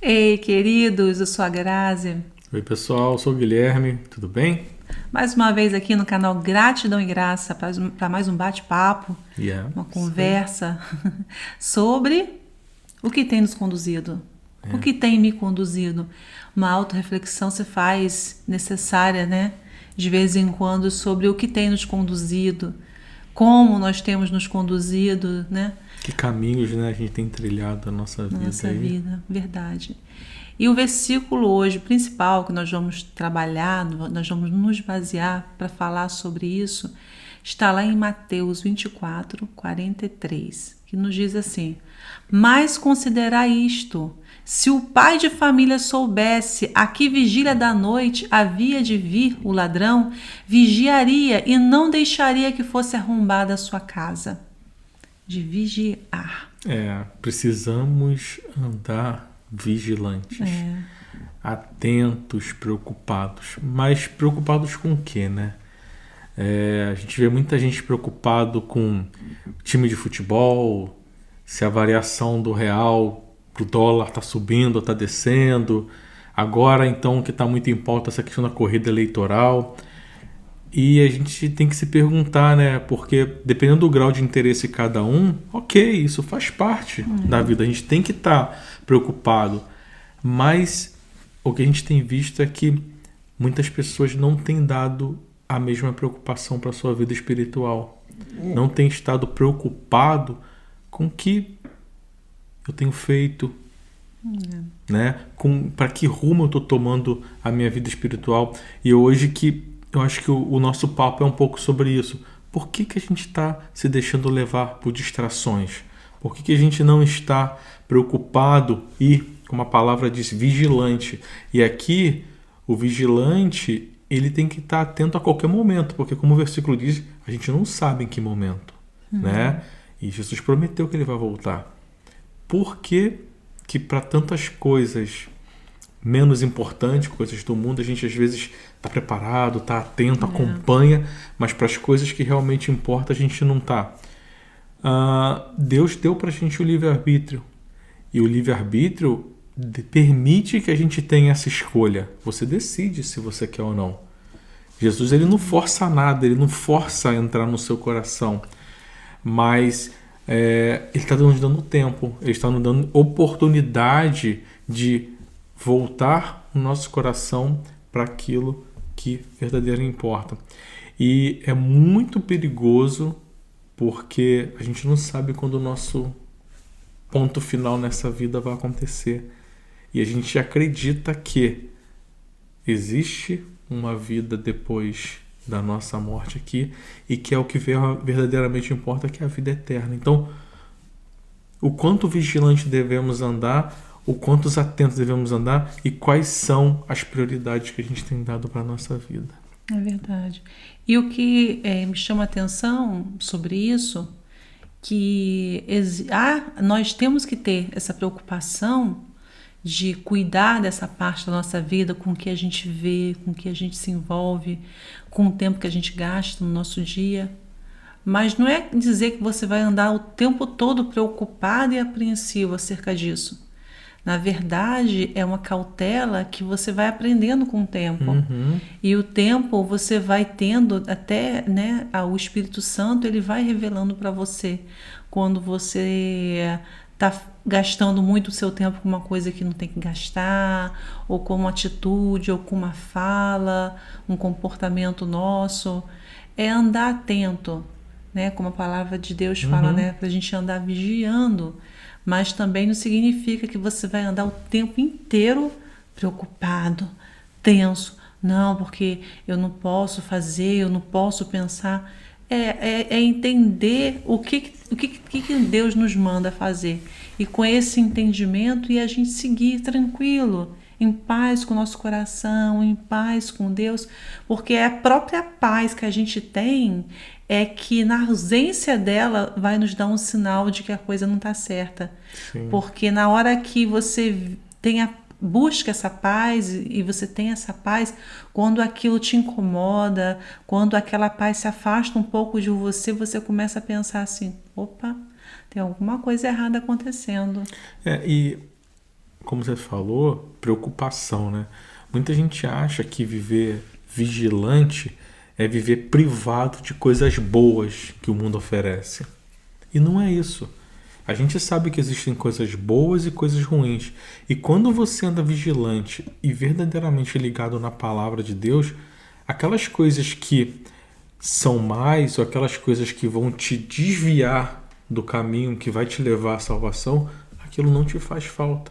Ei, queridos, eu sou a Grazi. Oi, pessoal, eu sou o Guilherme, tudo bem? Mais uma vez aqui no canal Gratidão e Graça para mais um bate-papo, uma Isso aí. conversa sobre o que tem nos conduzido, o que tem me conduzido. Uma autorreflexão se faz necessária, né? De vez em quando sobre o que tem nos conduzido, como nós temos nos conduzido, né? Que caminhos, né, a gente tem trilhado a nossa vida Nossa aí. vida, verdade. E o versículo hoje principal que nós vamos trabalhar, nós vamos nos basear para falar sobre isso, está lá em Mateus 24, 43, que nos diz assim: mas considerai isto, se o pai de família soubesse a que vigília da noite havia de vir o ladrão, vigiaria e não deixaria que fosse arrombada a sua casa. De vigiar. Precisamos andar vigilantes, atentos, preocupados. Mas preocupados com o quê, né? A gente vê muita gente preocupado com time de futebol, se a variação do real pro dólar está subindo ou está descendo. Agora, então, o que está muito em pauta é essa questão da corrida eleitoral. E a gente tem que se perguntar, né? Porque dependendo do grau de interesse de cada um, ok, isso faz parte da vida. A gente tem que estar preocupado. Mas o que a gente tem visto é que muitas pessoas não têm dado a mesma preocupação para a sua vida espiritual. Não têm estado preocupado com o que eu tenho feito, né? Para que rumo eu estou tomando a minha vida espiritual. E hoje eu acho que o nosso papo é um pouco sobre isso. Por que a gente está se deixando levar por distrações? Por que a gente não está preocupado e, como a palavra diz, vigilante? E aqui, o vigilante, ele tem que estar atento a qualquer momento, porque como o versículo diz, a gente não sabe em que momento, né? E Jesus prometeu que ele vai voltar. Por que para tantas coisas menos importantes, coisas do mundo, a gente às vezes está preparado, está atento, acompanha, mas para as coisas que realmente importam a gente não está. Deus deu para a gente o livre-arbítrio, e o livre-arbítrio permite que a gente tenha essa escolha. Você decide se você quer ou não. Jesus, ele não força nada, ele não força a entrar no seu coração, mas ele está nos dando tempo, ele está nos dando oportunidade de voltar o nosso coração para aquilo que verdadeiramente importa. E é muito perigoso porque a gente não sabe quando o nosso ponto final nessa vida vai acontecer. E a gente acredita que existe uma vida depois da nossa morte aqui e que é o que verdadeiramente importa, que é a vida eterna. Então, o quanto vigilante devemos andar, o quantos atentos devemos andar e quais são as prioridades que a gente tem dado para a nossa vida. É verdade. E o que me chama a atenção sobre isso, que nós temos que ter essa preocupação de cuidar dessa parte da nossa vida, com o que a gente vê, com o que a gente se envolve, com o tempo que a gente gasta no nosso dia. Mas não é dizer que você vai andar o tempo todo preocupado e apreensivo acerca disso. Na verdade, é uma cautela que você vai aprendendo com o tempo. E o tempo você vai tendo até, né, o Espírito Santo, ele vai revelando para você quando você está gastando muito o seu tempo com uma coisa que não tem que gastar, ou com uma atitude, ou com uma fala, um comportamento nosso. É andar atento, né? Como a palavra de Deus fala, né? Para a gente andar vigiando. Mas também não significa que você vai andar o tempo inteiro preocupado, tenso. Não, porque eu não posso fazer, eu não posso pensar. É entender o que Deus nos manda fazer. E com esse entendimento, e a gente seguir tranquilo, em paz com o nosso coração, em paz com Deus, porque é a própria paz que a gente tem é que na ausência dela vai nos dar um sinal de que a coisa não está certa. Sim. Porque na hora que você busca essa paz e você tem essa paz, quando aquilo te incomoda, quando aquela paz se afasta um pouco de você, você começa a pensar assim, opa, tem alguma coisa errada acontecendo. E como você falou, preocupação, né? Muita gente acha que viver vigilante é viver privado de coisas boas que o mundo oferece. E não é isso. A gente sabe que existem coisas boas e coisas ruins. E quando você anda vigilante e verdadeiramente ligado na palavra de Deus, aquelas coisas que são mais, ou aquelas coisas que vão te desviar do caminho que vai te levar à salvação, aquilo não te faz falta.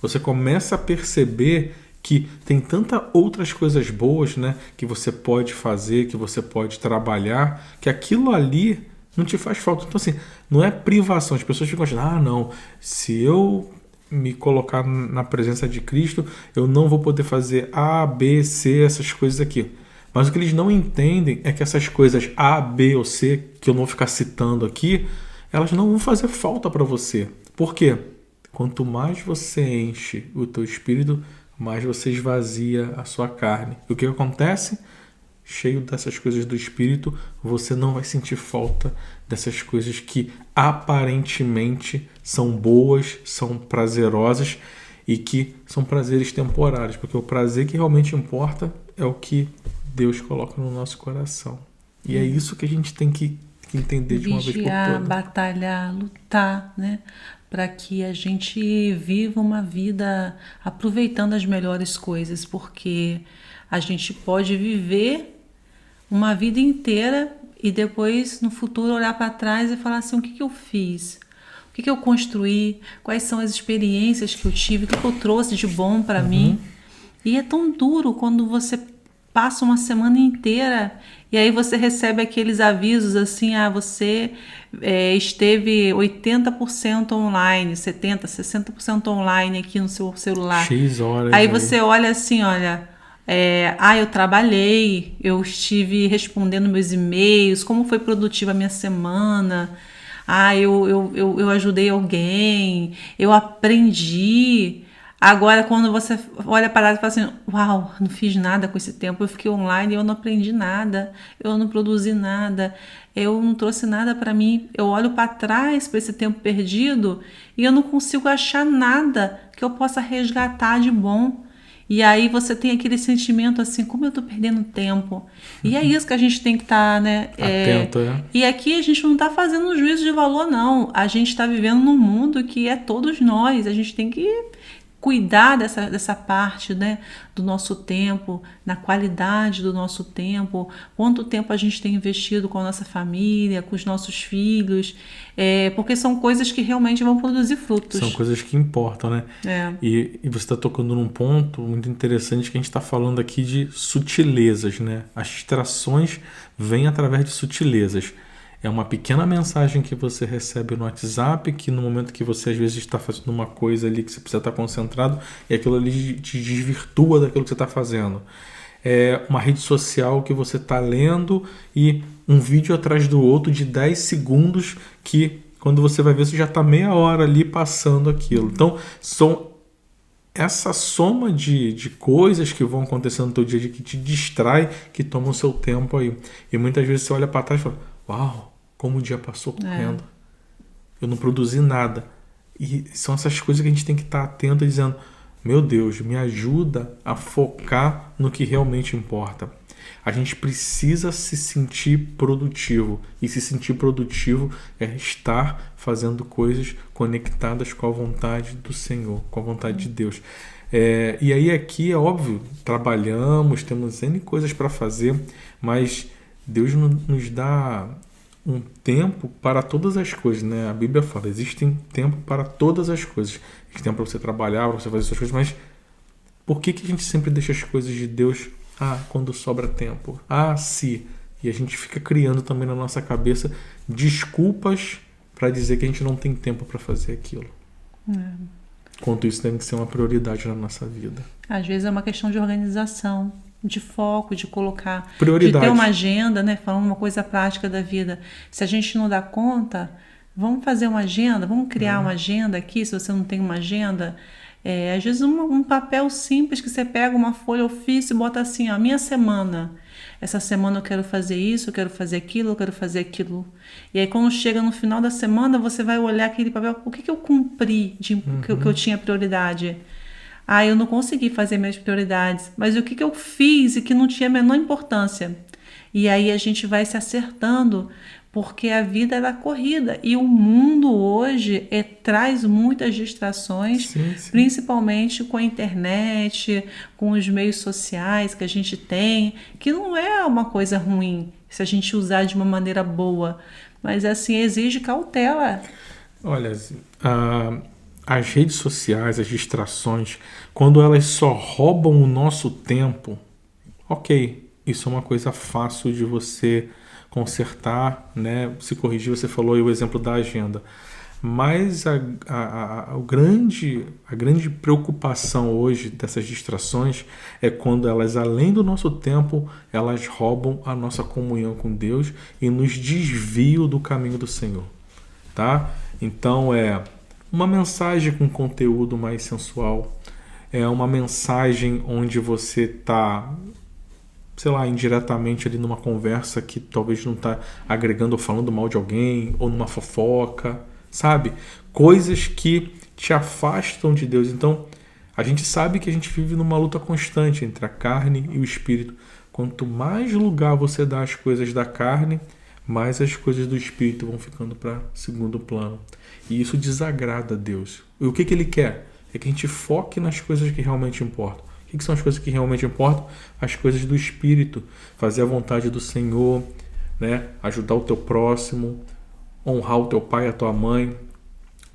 Você começa a perceber que tem tantas outras coisas boas, né, que você pode fazer, que você pode trabalhar, que aquilo ali não te faz falta. Então, assim, não é privação. As pessoas ficam achando, não, se eu me colocar na presença de Cristo, eu não vou poder fazer A, B, C, essas coisas aqui. Mas o que eles não entendem é que essas coisas A, B ou C, que eu não vou ficar citando aqui, elas não vão fazer falta para você. Por quê? Quanto mais você enche o teu espírito, mais você esvazia a sua carne. E o que acontece? Cheio dessas coisas do espírito, você não vai sentir falta dessas coisas que aparentemente são boas, são prazerosas e que são prazeres temporários, porque o prazer que realmente importa é o que Deus coloca no nosso coração. E é isso que a gente tem que entender de uma vez por todas. Batalhar, lutar, né? Para que a gente viva uma vida aproveitando as melhores coisas, porque a gente pode viver uma vida inteira e depois no futuro olhar para trás e falar assim, o que eu fiz? O que eu construí? Quais são as experiências que eu tive? O que eu trouxe de bom para mim? E é tão duro quando você passa uma semana inteira e aí você recebe aqueles avisos assim, você esteve 80% online, 70%, 60% online aqui no seu celular. X horas. Aí você olha assim, eu trabalhei, eu estive respondendo meus e-mails, como foi produtiva a minha semana, eu ajudei alguém, eu aprendi. Agora, quando você olha para trás e fala assim, uau, não fiz nada com esse tempo, eu fiquei online, eu não aprendi nada, eu não produzi nada, eu não trouxe nada para mim, eu olho para trás para esse tempo perdido e eu não consigo achar nada que eu possa resgatar de bom. E aí você tem aquele sentimento assim, como eu tô perdendo tempo. E é isso que a gente tem que estar, né? Atento, né? E aqui a gente não tá fazendo um juízo de valor, não. A gente tá vivendo num mundo que é todos nós. A gente tem que cuidar dessa parte, né, do nosso tempo, na qualidade do nosso tempo, quanto tempo a gente tem investido com a nossa família, com os nossos filhos, porque são coisas que realmente vão produzir frutos. São coisas que importam, né? E você está tocando num ponto muito interessante que a gente está falando aqui de sutilezas, né? As distrações vêm através de sutilezas. É uma pequena mensagem que você recebe no WhatsApp, que no momento que você às vezes está fazendo uma coisa ali que você precisa estar concentrado, e aquilo ali te desvirtua daquilo que você está fazendo. É uma rede social que você está lendo e um vídeo atrás do outro de 10 segundos que quando você vai ver você já está meia hora ali passando aquilo. Então, são essa soma de coisas que vão acontecendo no teu dia a dia que te distrai, que tomam o seu tempo aí. E muitas vezes você olha para trás e fala, uau, como o dia passou correndo. Eu não produzi nada. E são essas coisas que a gente tem que estar atento e dizendo, meu Deus, me ajuda a focar no que realmente importa. A gente precisa se sentir produtivo. E se sentir produtivo é estar fazendo coisas conectadas com a vontade do Senhor, com a vontade de Deus. E aí aqui é óbvio, trabalhamos, temos N coisas para fazer, mas Deus nos dá um tempo para todas as coisas, né? A Bíblia fala, existe tempo para todas as coisas. Existe tempo para você trabalhar, para você fazer suas coisas, mas por que a gente sempre deixa as coisas de Deus quando sobra tempo? Se. E a gente fica criando também na nossa cabeça desculpas para dizer que a gente não tem tempo para fazer aquilo. Quanto isso tem que ser uma prioridade na nossa vida. Às vezes é uma questão de organização, de foco, de colocar, prioridade. De ter uma agenda, né? Falando uma coisa prática da vida. Se a gente não dá conta, vamos fazer uma agenda, vamos criar uma agenda aqui, se você não tem uma agenda. Às vezes um papel simples que você pega uma folha ofício e bota assim, minha semana. essa semana eu quero fazer isso, eu quero fazer aquilo, eu quero fazer aquilo. E aí quando chega no final da semana, você vai olhar aquele papel, o que eu cumpri, que eu tinha prioridade? Ah, eu não consegui fazer minhas prioridades, mas o que eu fiz e que não tinha a menor importância? E aí a gente vai se acertando, porque a vida é corrida e o mundo hoje traz muitas distrações, Sim. principalmente com a internet, com os meios sociais que a gente tem, que não é uma coisa ruim se a gente usar de uma maneira boa, mas assim exige cautela. Olha, as redes sociais, as distrações, quando elas só roubam o nosso tempo, ok, isso é uma coisa fácil de você consertar, né? Se corrigir, você falou aí o exemplo da agenda. Mas a grande preocupação hoje dessas distrações é quando elas, além do nosso tempo, elas roubam a nossa comunhão com Deus e nos desviam do caminho do Senhor, tá? Então é uma mensagem com conteúdo mais sensual, é uma mensagem onde você está, sei lá, indiretamente ali numa conversa que talvez não está agregando ou falando mal de alguém, ou numa fofoca, sabe? Coisas que te afastam de Deus. Então, a gente sabe que a gente vive numa luta constante entre a carne e o espírito. Quanto mais lugar você dá às coisas da carne, mais as coisas do espírito vão ficando para segundo plano. E isso desagrada a Deus. E o que Ele quer? É que a gente foque nas coisas que realmente importam. O que são as coisas que realmente importam? As coisas do Espírito. Fazer a vontade do Senhor, né? Ajudar o teu próximo, honrar o teu pai e a tua mãe,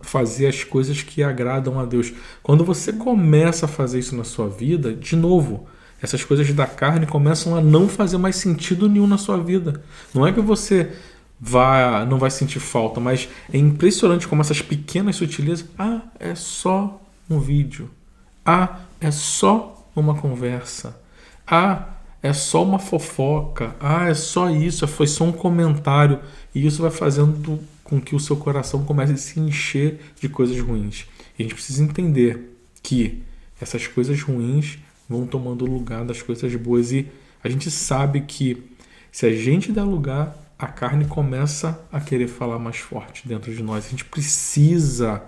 fazer as coisas que agradam a Deus. Quando você começa a fazer isso na sua vida, de novo, essas coisas da carne começam a não fazer mais sentido nenhum na sua vida. Não é que você não vai sentir falta, mas é impressionante como essas pequenas sutilezas, é só um vídeo, é só uma conversa, é só uma fofoca, é só isso, foi só um comentário, e isso vai fazendo com que o seu coração comece a se encher de coisas ruins. E a gente precisa entender que essas coisas ruins vão tomando lugar das coisas boas, e a gente sabe que se a gente der lugar, a carne começa a querer falar mais forte dentro de nós. A gente precisa,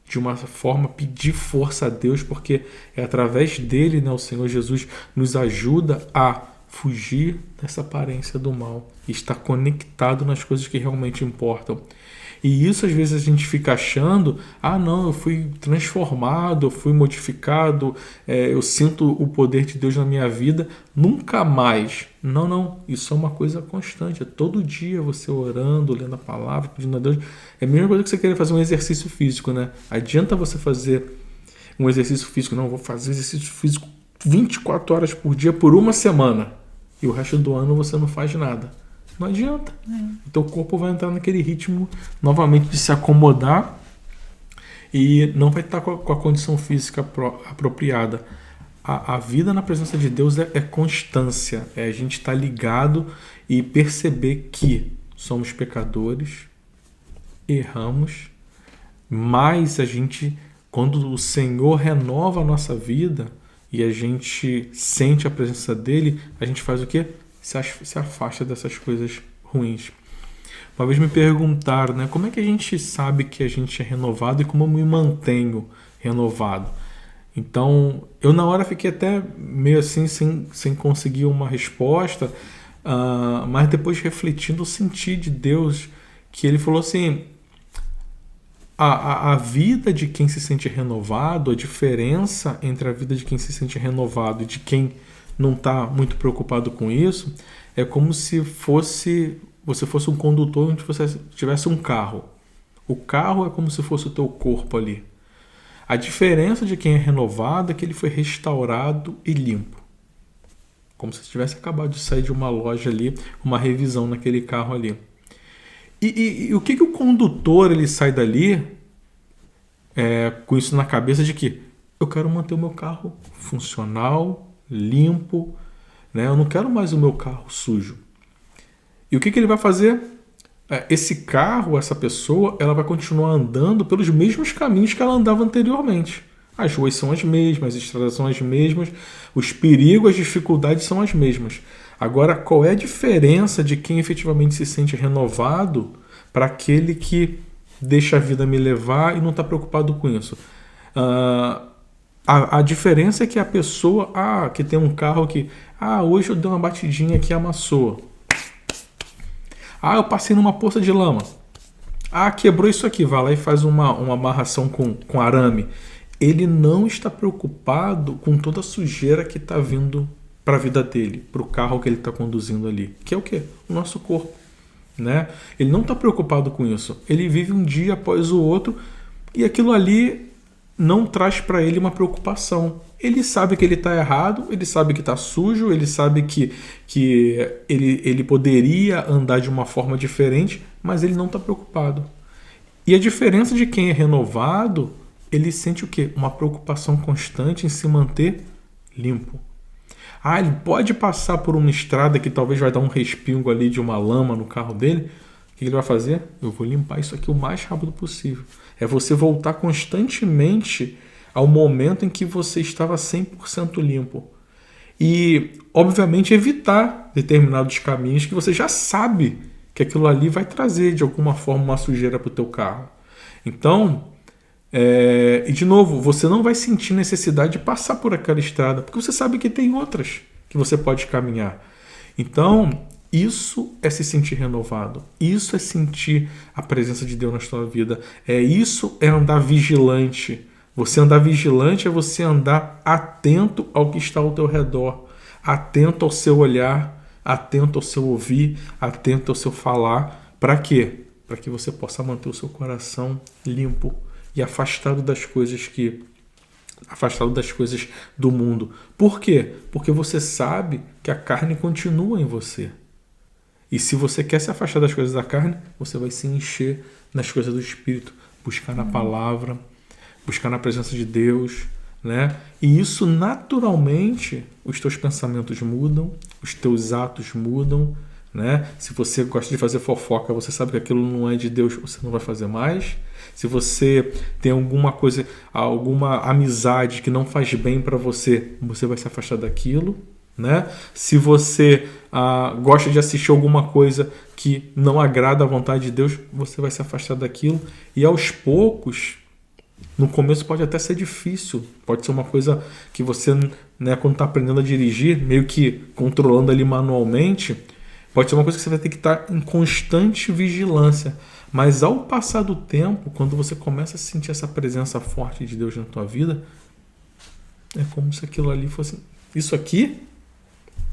de uma forma, pedir força a Deus, porque é através dele, né, o Senhor Jesus nos ajuda a fugir dessa aparência do mal e estar conectado nas coisas que realmente importam. E isso às vezes a gente fica achando, não, eu fui transformado, eu fui modificado, eu sinto o poder de Deus na minha vida, nunca mais. Não, isso é uma coisa constante, é todo dia você orando, lendo a palavra, pedindo a Deus. É a mesma coisa que você querer fazer um exercício físico, né? Adianta você fazer um exercício físico, não, vou fazer exercício físico 24 horas por dia por uma semana, e o resto do ano você não faz nada. Não adianta. O teu corpo vai entrar naquele ritmo novamente de se acomodar e não vai estar com a condição física apropriada. A vida na presença de Deus é constância, é a gente estar ligado e perceber que somos pecadores, erramos, mas a gente, quando o Senhor renova a nossa vida e a gente sente a presença dele, a gente faz o quê? Se afasta dessas coisas ruins. Uma vez me perguntaram, né, como é que a gente sabe que a gente é renovado e como eu me mantenho renovado? Então, eu na hora fiquei até meio assim, sem conseguir uma resposta, mas depois refletindo, eu senti de Deus que ele falou assim, a vida de quem se sente renovado, a diferença entre a vida de quem se sente renovado e de quem não está muito preocupado com isso, é como se você fosse um condutor onde você tivesse um carro. O carro é como se fosse o teu corpo ali. A diferença de quem é renovado é que ele foi restaurado e limpo. Como se tivesse acabado de sair de uma loja ali, uma revisão naquele carro ali. E o que o condutor ele sai dali com isso na cabeça de que eu quero manter o meu carro funcional, limpo, né? Eu não quero mais o meu carro sujo. E o que ele vai fazer? Esse carro, essa pessoa, ela vai continuar andando pelos mesmos caminhos que ela andava anteriormente. As ruas são as mesmas, as estradas são as mesmas, os perigos, as dificuldades são as mesmas. Agora, qual é a diferença de quem efetivamente se sente renovado para aquele que deixa a vida me levar e não está preocupado com isso? A diferença é que a pessoa que tem um carro que hoje eu dei uma batidinha que amassou. Eu passei numa poça de lama. Quebrou isso aqui. Vai lá e faz uma amarração com arame. Ele não está preocupado com toda a sujeira que está vindo para a vida dele, para o carro que ele está conduzindo ali. Que é o quê? O nosso corpo. Né? Ele não está preocupado com isso. Ele vive um dia após o outro e aquilo ali não traz para ele uma preocupação. Ele sabe que ele está errado, ele sabe que está sujo, ele sabe que ele poderia andar de uma forma diferente, mas ele não está preocupado. E a diferença de quem é renovado, ele sente o quê? Uma preocupação constante em se manter limpo. Ele pode passar por uma estrada que talvez vai dar um respingo ali de uma lama no carro dele. O que ele vai fazer? Eu vou limpar isso aqui o mais rápido possível. É você voltar constantemente ao momento em que você estava 100% limpo. E, obviamente, evitar determinados caminhos que você já sabe que aquilo ali vai trazer, de alguma forma, uma sujeira para o teu carro. Então, e de novo, você não vai sentir necessidade de passar por aquela estrada, porque você sabe que tem outras que você pode caminhar. Então, isso é se sentir renovado. Isso é sentir a presença de Deus na sua vida. Isso é andar vigilante. Você andar vigilante é você andar atento ao que está ao teu redor, atento ao seu olhar, atento ao seu ouvir, atento ao seu falar. Para quê? Para que você possa manter o seu coração limpo e afastado das coisas do mundo. Por quê? Porque você sabe que a carne continua em você. E se você quer se afastar das coisas da carne, você vai se encher nas coisas do Espírito, buscar na palavra, buscar na presença de Deus, né? E isso naturalmente, os teus pensamentos mudam, os teus atos mudam, né? Se você gosta de fazer fofoca, você sabe que aquilo não é de Deus, você não vai fazer mais. Se você tem alguma coisa, alguma amizade que não faz bem para você, você vai se afastar daquilo, né? Se você gosta de assistir alguma coisa que não agrada à vontade de Deus, você vai se afastar daquilo. E aos poucos, no começo pode até ser difícil, pode ser uma coisa que você, né, quando está aprendendo a dirigir, meio que controlando ali manualmente, pode ser uma coisa que você vai ter que estar em constante vigilância. Mas ao passar do tempo, quando você começa a sentir essa presença forte de Deus na tua vida, é como se aquilo ali fosse... Isso aqui?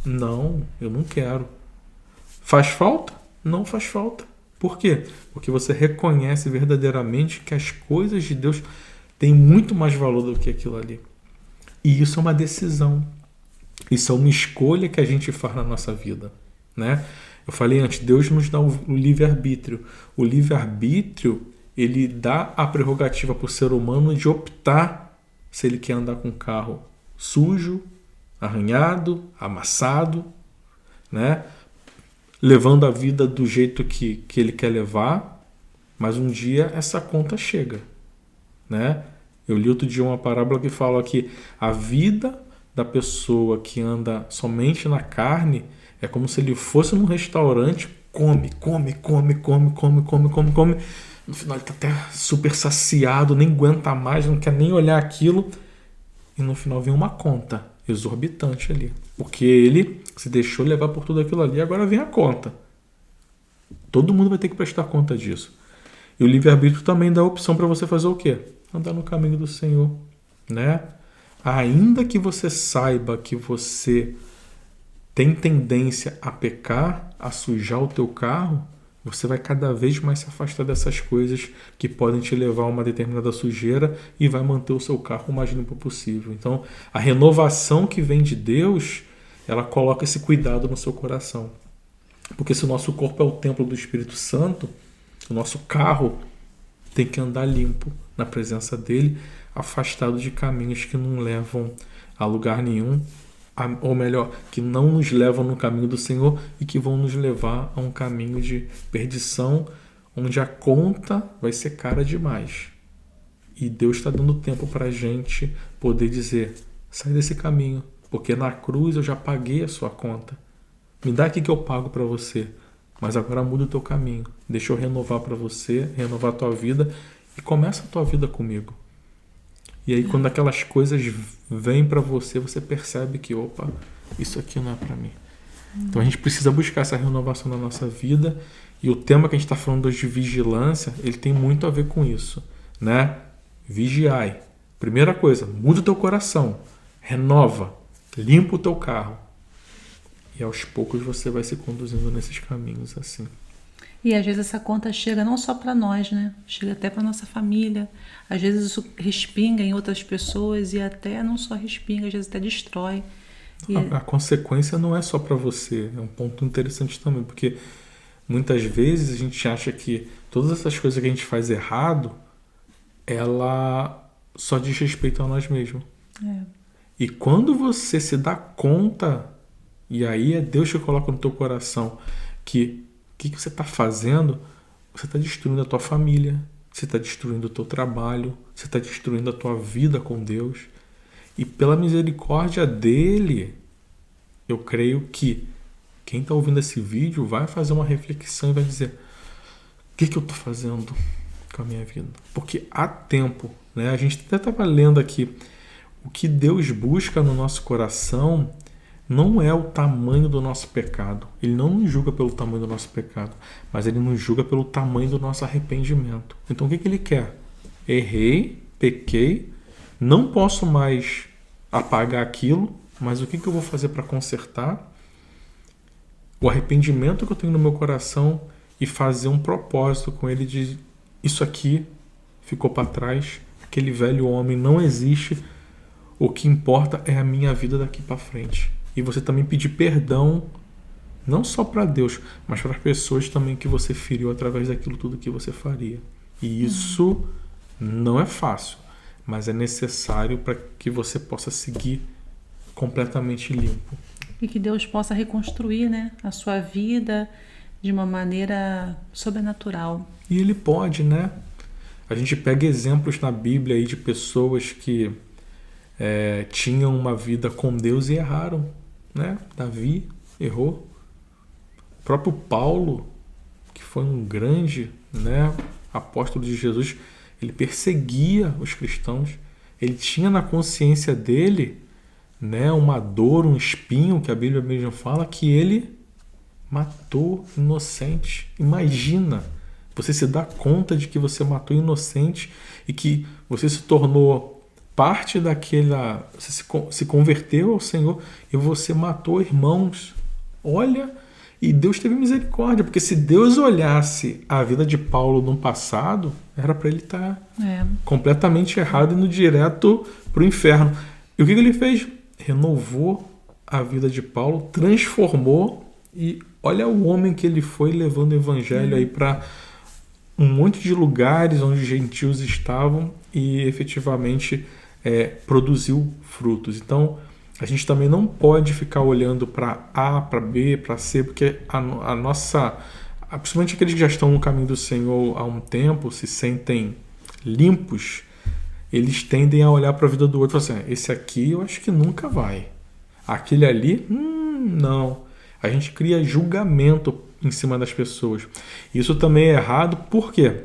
Não, eu não quero. Faz falta? Não faz falta. Por quê? Porque você reconhece verdadeiramente que as coisas de Deus têm muito mais valor do que aquilo ali. E isso é uma decisão. Isso é uma escolha que a gente faz na nossa vida, né? Eu falei antes, Deus nos dá o livre-arbítrio. O livre-arbítrio, ele dá a prerrogativa para o ser humano de optar se ele quer andar com um carro sujo, arranhado, amassado, né? Levando a vida do jeito que ele quer levar, mas um dia essa conta chega, né? Eu li outro dia uma parábola que fala que a vida da pessoa que anda somente na carne é como se ele fosse num restaurante, come. No final ele está até super saciado, nem aguenta mais, não quer nem olhar aquilo. E no final vem uma conta exorbitante ali. Porque ele se deixou levar por tudo aquilo ali, agora vem a conta. Todo mundo vai ter que prestar conta disso. E o livre-arbítrio também dá a opção para você fazer o quê? Andar no caminho do Senhor, né? Ainda que você saiba que você tem tendência a pecar, a sujar o teu carro, você vai cada vez mais se afastar dessas coisas que podem te levar a uma determinada sujeira e vai manter o seu carro o mais limpo possível. Então, a renovação que vem de Deus, ela coloca esse cuidado no seu coração. Porque se o nosso corpo é o templo do Espírito Santo, o nosso carro tem que andar limpo na presença dele, afastado de caminhos que não levam a lugar nenhum, ou melhor, que não nos levam no caminho do Senhor e que vão nos levar a um caminho de perdição, onde a conta vai ser cara demais. E Deus está dando tempo para a gente poder dizer, sai desse caminho, porque na cruz eu já paguei a sua conta. Me dá aqui que eu pago para você. Mas agora muda o teu caminho. Deixa eu renovar para você, renovar a tua vida e começa a tua vida comigo. E aí quando aquelas coisas vêm para você, você percebe que, opa, isso aqui não é para mim. Então a gente precisa buscar essa renovação na nossa vida. E o tema que a gente está falando hoje de vigilância, ele tem muito a ver com isso, né? Vigiai. Primeira coisa, muda o teu coração, renova, limpa o teu carro. E aos poucos você vai se conduzindo nesses caminhos assim. E às vezes essa conta chega não só para nós, né? Chega até para nossa família. Às vezes isso respinga em outras pessoas e até não só respinga, às vezes até destrói. E A consequência não é só para você. É um ponto interessante também, porque muitas vezes a gente acha que todas essas coisas que a gente faz errado, ela só diz respeito a nós mesmos. É. E quando você se dá conta, e aí é Deus que coloca no teu coração que o que você está fazendo, você está destruindo a tua família, você está destruindo o teu trabalho, você está destruindo a tua vida com Deus. E pela misericórdia dele, eu creio que quem está ouvindo esse vídeo vai fazer uma reflexão e vai dizer: o que eu estou fazendo com a minha vida? Porque há tempo, né? A gente até estava lendo aqui, o que Deus busca no nosso coração não é o tamanho do nosso pecado. Ele não nos julga pelo tamanho do nosso pecado, mas ele nos julga pelo tamanho do nosso arrependimento. Então o que ele quer? Errei, pequei, não posso mais apagar aquilo, mas o que eu vou fazer para consertar? O arrependimento que eu tenho no meu coração e fazer um propósito com ele de isso aqui ficou para trás, aquele velho homem não existe, o que importa é a minha vida daqui para frente. E você também pedir perdão, não só para Deus, mas para as pessoas também que você feriu através daquilo tudo que você faria. E isso não é fácil, mas é necessário para que você possa seguir completamente limpo. E que Deus possa reconstruir, né, a sua vida de uma maneira sobrenatural. E Ele pode, né? A gente pega exemplos na Bíblia aí de pessoas que tinham uma vida com Deus e erraram, né? Davi errou. O próprio Paulo, que foi um grande, né, apóstolo de Jesus, ele perseguia os cristãos. Ele tinha na consciência dele, né, uma dor, um espinho, que a Bíblia mesmo fala, que ele matou inocente. Imagina, você se dá conta de que você matou inocente e que você se tornou parte daquela... Você se converteu ao Senhor e você matou irmãos. Olha, e Deus teve misericórdia, porque se Deus olhasse a vida de Paulo no passado, era para ele estar completamente errado e indo direto para o inferno. E o que ele fez? Renovou a vida de Paulo, transformou, e olha o homem que ele foi levando o evangelho aí para um monte de lugares onde os gentios estavam e efetivamente produziu frutos. Então a gente também não pode ficar olhando para A, para B, para C, porque a nossa, principalmente aqueles que já estão no caminho do Senhor há um tempo, se sentem limpos, eles tendem a olhar para a vida do outro e falar assim: esse aqui eu acho que nunca vai. Aquele ali, não. A gente cria julgamento em cima das pessoas. Isso também é errado, por quê?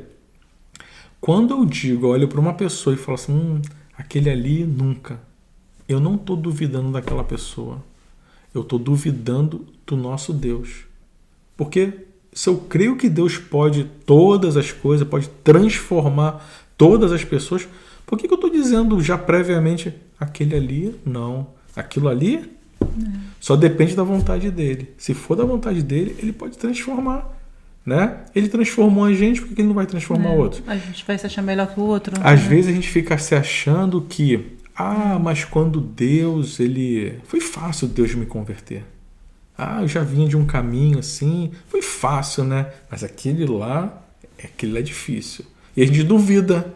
Quando eu olho para uma pessoa e falo assim: aquele ali nunca. Eu não estou duvidando daquela pessoa. Eu estou duvidando do nosso Deus. Porque se eu creio que Deus pode todas as coisas, pode transformar todas as pessoas, por que eu estou dizendo já previamente aquele ali? Não. Aquilo ali só depende da vontade dele. Se for da vontade dele, ele pode transformar. Né? Ele transformou a gente, por que ele não vai transformar outro? A gente vai se achar melhor que o outro. Às vezes a gente fica se achando que mas quando Deus, foi fácil Deus me converter. Eu já vinha de um caminho assim, foi fácil, né? Mas aquele lá é difícil. E a gente duvida.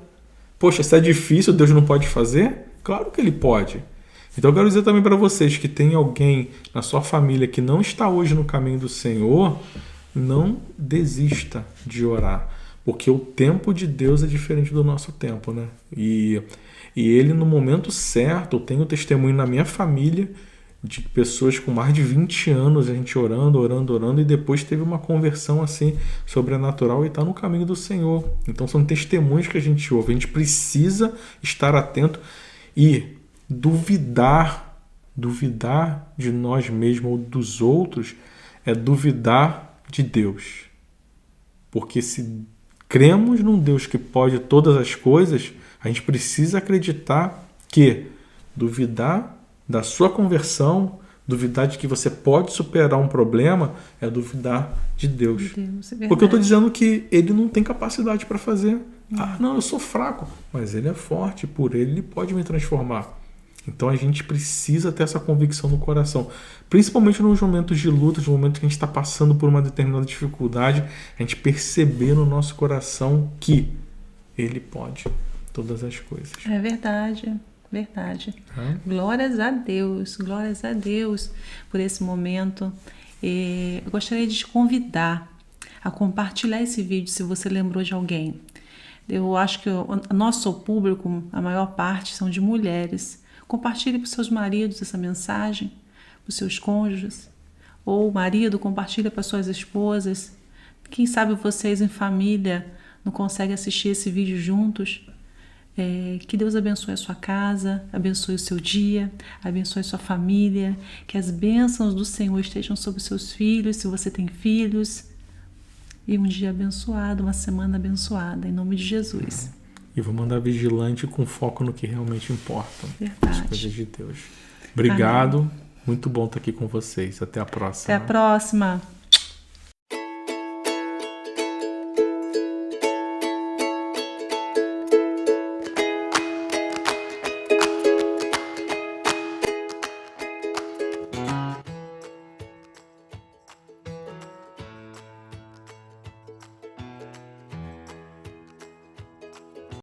Poxa, se é difícil, Deus não pode fazer? Claro que ele pode. Então eu quero dizer também para vocês que tem alguém na sua família que não está hoje no caminho do Senhor, não desista de orar, porque o tempo de Deus é diferente do nosso tempo, né? E ele, no momento certo, eu tenho testemunho na minha família de pessoas com mais de 20 anos, a gente orando, e depois teve uma conversão assim sobrenatural e está no caminho do Senhor. Então são testemunhos que a gente ouve. A gente precisa estar atento e duvidar de nós mesmos ou dos outros é duvidar de Deus. Porque se cremos num Deus que pode todas as coisas, a gente precisa acreditar que duvidar da sua conversão, duvidar de que você pode superar um problema, é duvidar de Deus. Porque eu estou dizendo que ele não tem capacidade para fazer. Não, eu sou fraco. Mas ele é forte, por ele pode me transformar. Então a gente precisa ter essa convicção no coração. Principalmente nos momentos de luta, nos momentos que a gente está passando por uma determinada dificuldade, a gente perceber no nosso coração que ele pode todas as coisas. É verdade. Verdade. Glórias a Deus por esse momento. Eu gostaria de te convidar a compartilhar esse vídeo se você lembrou de alguém. Eu acho que o nosso público, a maior parte, são de mulheres. Compartilhe para os seus maridos essa mensagem, para os seus cônjuges. Ou o marido compartilha para suas esposas. Quem sabe vocês em família não conseguem assistir esse vídeo juntos. Que Deus abençoe a sua casa, abençoe o seu dia, abençoe a sua família, que as bênçãos do Senhor estejam sobre os seus filhos, se você tem filhos, e um dia abençoado, uma semana abençoada, em nome de Jesus. E vou mandar vigilante com foco no que realmente importa. Verdade. As coisas de Deus. Obrigado, Amém. Muito bom estar aqui com vocês. Até a próxima. Até a próxima.